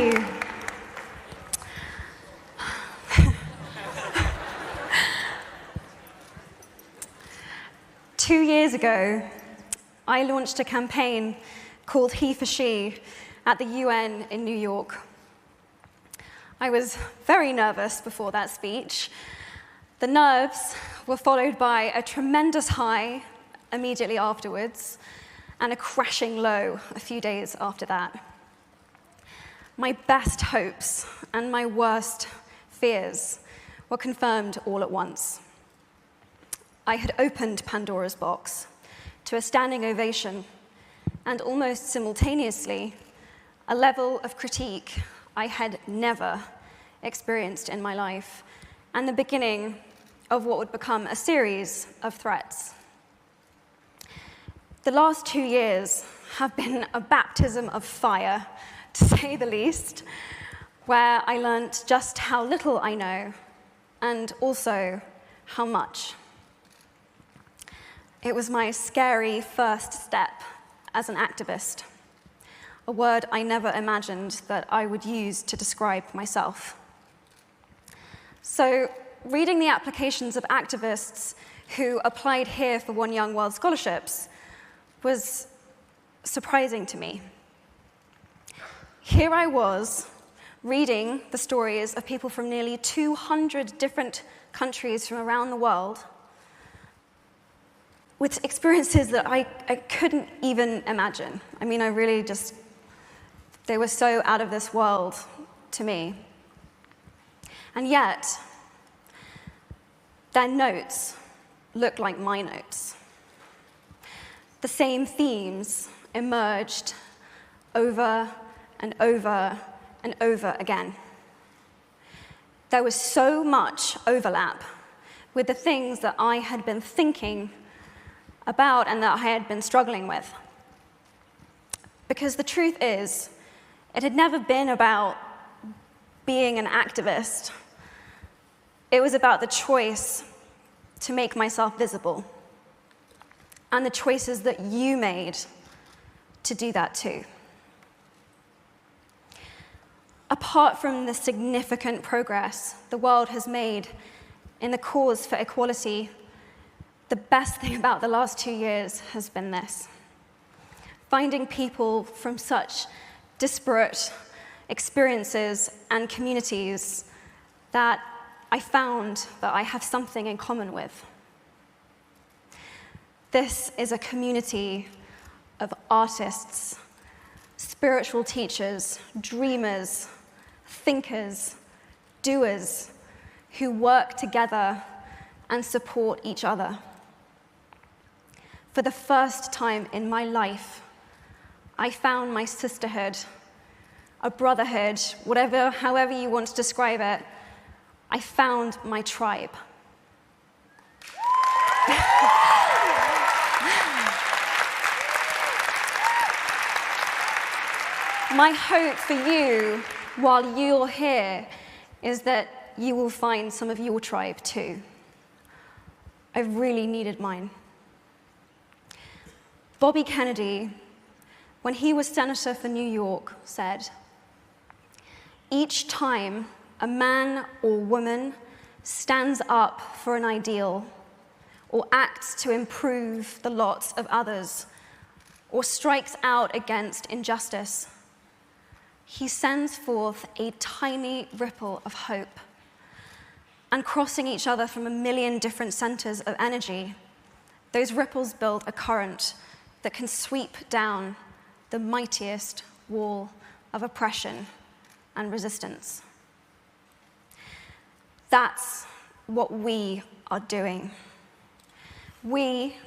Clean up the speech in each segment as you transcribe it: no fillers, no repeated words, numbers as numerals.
you. 2 years ago, I launched a campaign called He for She at the UN in New York. I was very nervous before that speech. The nerves were followed by a tremendous high immediately afterwards and a crashing low a few days after that. My best hopes and my worst fears were confirmed all at once. I had opened Pandora's box to a standing ovation and almost simultaneously a level of critique I had never experienced in my life, and the beginning of what would become a series of threats. The last 2 years have been a baptism of fire, to say the least, where I learnt just how little I know and also how much. It was my scary first step as an activist, a word I never imagined that I would use to describe myself. So, reading the applications of activists who applied here for One Young World Scholarships was surprising to me. Here I was, reading the stories of people from nearly 200 different countries from around the world, with experiences that I couldn't even imagine. I mean, they were so out of this world to me. And yet, their notes looked like my notes. The same themes emerged over and over and over again. There was so much overlap with the things that I had been thinking about and that I had been struggling with. Because the truth is, it had never been about being an activist. It was about the choice to make myself visible, and the choices that you made to do that too. Apart from the significant progress the world has made in the cause for equality, the best thing about the last 2 years has been this: finding people from such disparate experiences and communities that I found that I have something in common with. This is a community of artists, spiritual teachers, dreamers, thinkers, doers, who work together and support each other. For the first time in my life, I found my sisterhood, a brotherhood, however you want to describe it. I found my tribe. My hope for you, while you're here, is that you will find some of your tribe too. I really needed mine. Bobby Kennedy, when he was senator for New York, said, "Each time a man or woman stands up for an ideal, or acts to improve the lots of others, or strikes out against injustice, he sends forth a tiny ripple of hope. And crossing each other from a million different centers of energy, those ripples build a current that can sweep down the mightiest wall of oppression and resistance." That's what we are doing. We,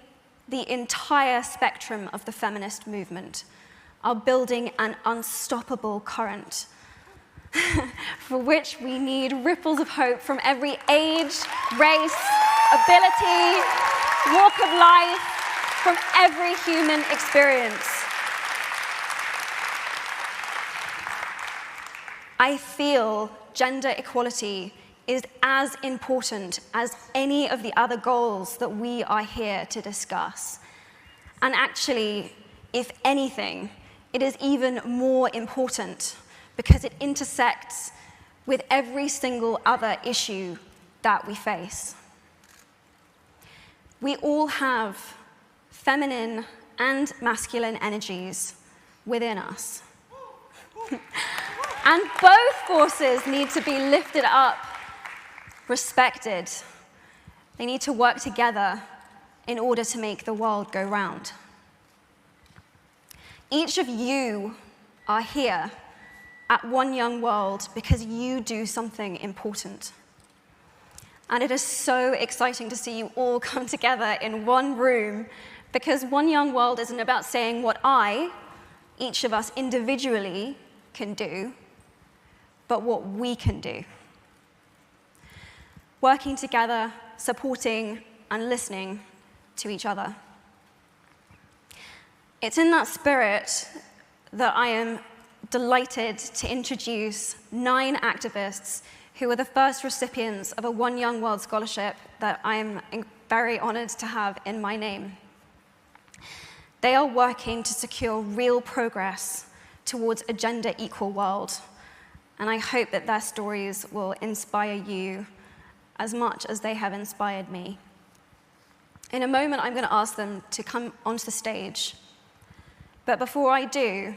the entire spectrum of the feminist movement, are building an unstoppable current for which we need ripples of hope from every age, race, ability, walk of life, from every human experience. I feel gender equality is as important as any of the other goals that we are here to discuss. And actually, if anything, it is even more important because it intersects with every single other issue that we face. We all have feminine and masculine energies within us. And both forces need to be lifted up, respected. They need to work together in order to make the world go round. Each of you are here at One Young World because you do something important. And it is so exciting to see you all come together in one room, because One Young World isn't about saying what each of us individually, can do, but what we can do. Working together, supporting, and listening to each other. It's in that spirit that I am delighted to introduce 9 activists who are the first recipients of a One Young World scholarship that I am very honored to have in my name. They are working to secure real progress towards a gender-equal world, and I hope that their stories will inspire you as much as they have inspired me. In a moment, I'm going to ask them to come onto the stage, but before I do,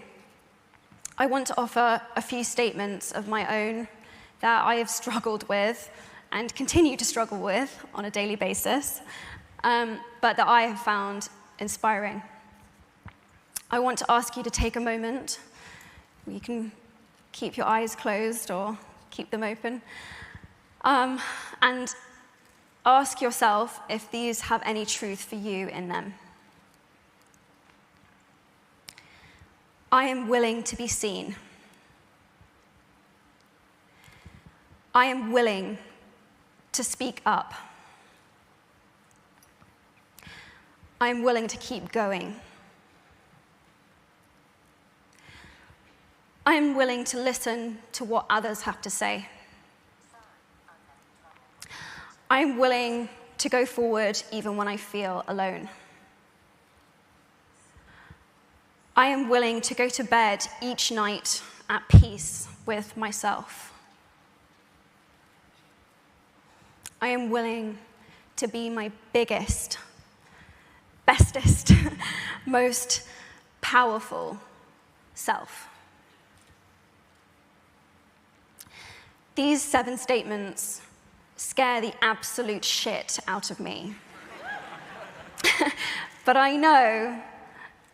I want to offer a few statements of my own that I have struggled with and continue to struggle with on a daily basis, but that I have found inspiring. I want to ask you to take a moment. You can keep your eyes closed or keep them open, and ask yourself if these have any truth for you in them. I am willing to be seen. I am willing to speak up. I am willing to keep going. I am willing to listen to what others have to say. I am willing to go forward even when I feel alone. I am willing to go to bed each night at peace with myself. I am willing to be my biggest, bestest, most powerful self. These 7 statements scare the absolute shit out of me. But I know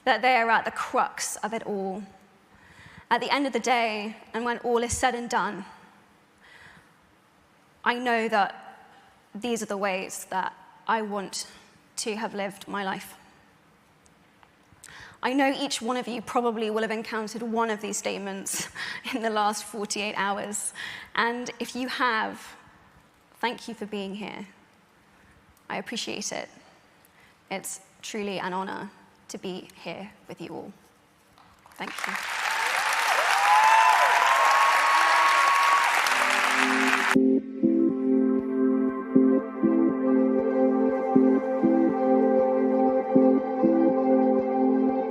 that they are at the crux of it all. At the end of the day, and when all is said and done, I know that these are the ways that I want to have lived my life. I know each one of you probably will have encountered one of these statements in the last 48 hours. And if you have, thank you for being here. I appreciate it. It's truly an honor to be here with you all. Thank you.